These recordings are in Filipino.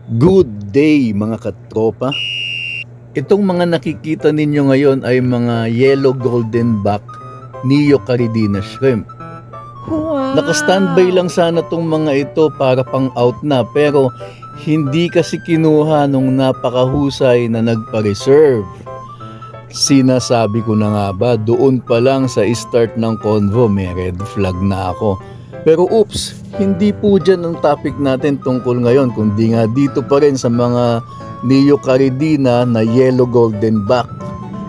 Good day mga katropa. Itong mga nakikita ninyo ngayon ay mga yellow golden back Neo Caridina shrimp. Wow! Naka-standby lang sana tong mga ito para pang out na, pero hindi kasi kinuha nung napakahusay na nagpa-reserve. Sinasabi ko na nga ba, doon pa lang sa start ng convo may red flag na ako. Pero oops, hindi po dyan ang topic natin tungkol ngayon, kundi nga dito pa rin sa mga Neo Caridina na yellow golden back.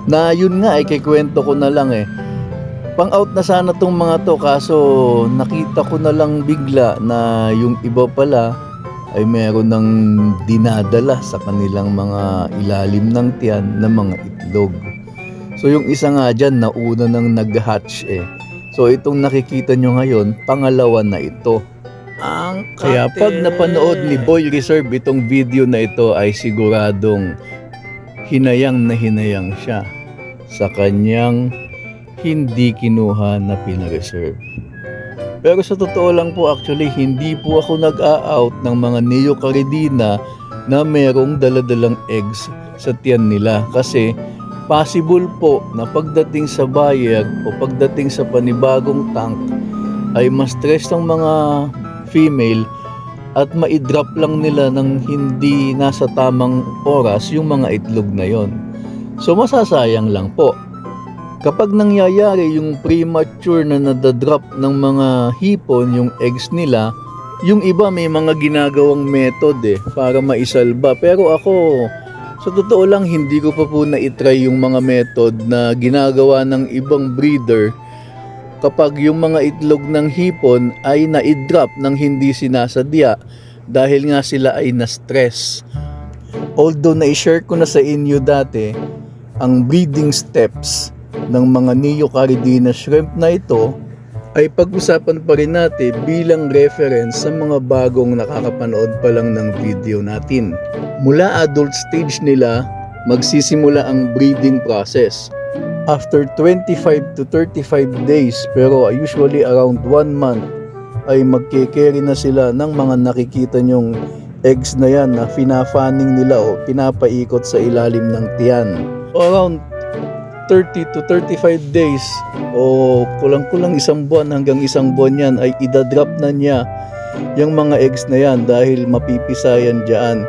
Na yun nga, kikwento ko na lang Pang out na sana tong mga to, kaso nakita ko na lang bigla na yung iba pala ay meron ng dinadala sa kanilang mga ilalim ng tiyan na mga itlog. So yung isa nga dyan, nauna nang nag-hatch So itong nakikita nyo ngayon, pangalawa na ito. Kaya pag napanood ni Boy Reserve itong video na ito ay siguradong hinayang na hinayang siya sa kanyang hindi kinuha na pina-reserve. Pero sa totoo lang po, actually hindi po ako nag-a-out ng mga Neo Caridina na merong daladalang eggs sa tiyan nila, kasi possible po na pagdating sa buyer o pagdating sa panibagong tank ay ma-stress ng mga female at ma-drop lang nila ng hindi nasa tamang oras yung mga itlog na yon. So masasayang lang po. Kapag nangyayari yung premature na nadadrop ng mga hipon yung eggs nila, yung iba may mga ginagawang method para maisalba. Pero ako, sa totoo lang, hindi ko pa po na-try yung mga method na ginagawa ng ibang breeder kapag yung mga itlog ng hipon ay na-drop ng hindi sinasadya dahil nga sila ay na-stress. Although na-share ko na sa inyo dati ang breeding steps ng mga Neo Caridina shrimp na ito, ay pag-usapan pa rin natin bilang reference sa mga bagong nakakapanood pa lang ng video natin. Mula adult stage nila, magsisimula ang breeding process. After 25 to 35 days, pero usually around 1 month, ay magke-carry na sila ng mga nakikita nyong eggs na yan na fina-fanning nila o pinapaikot sa ilalim ng tiyan. Around 30 to 35 days o kulang-kulang isang buwan hanggang isang buwan yan ay idadrop na niya yung mga eggs na yan dahil mapipisayan dyan.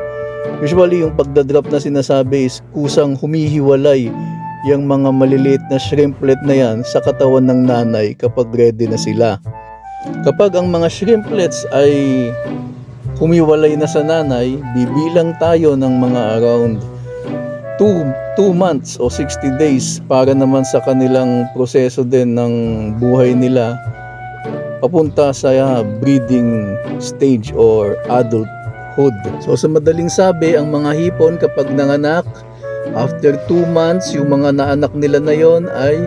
Usually yung pagdadrop na sinasabi is kusang humihiwalay yung mga maliliit na shrimplet na yan sa katawan ng nanay kapag ready na sila. Kapag ang mga shrimplets ay humiwalay na sa nanay, bibilang tayo ng mga around 2 months o 60 days para naman sa kanilang proseso din ng buhay nila papunta sa breeding stage or adulthood. So sa madaling sabi, ang mga hipon kapag nanganak, after 2 months, yung mga naanak nila na yon ay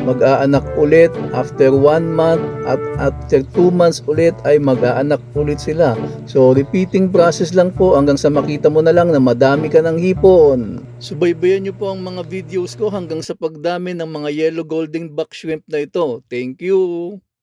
mag-aanak ulit after 1 month, at after 2 months ulit ay mag-aanak ulit sila. So repeating process lang po hanggang sa makita mo na lang na madami ka ng hipon. Subaybayan nyo po ang mga videos ko hanggang sa pagdami ng mga yellow golden back shrimp na ito. Thank you!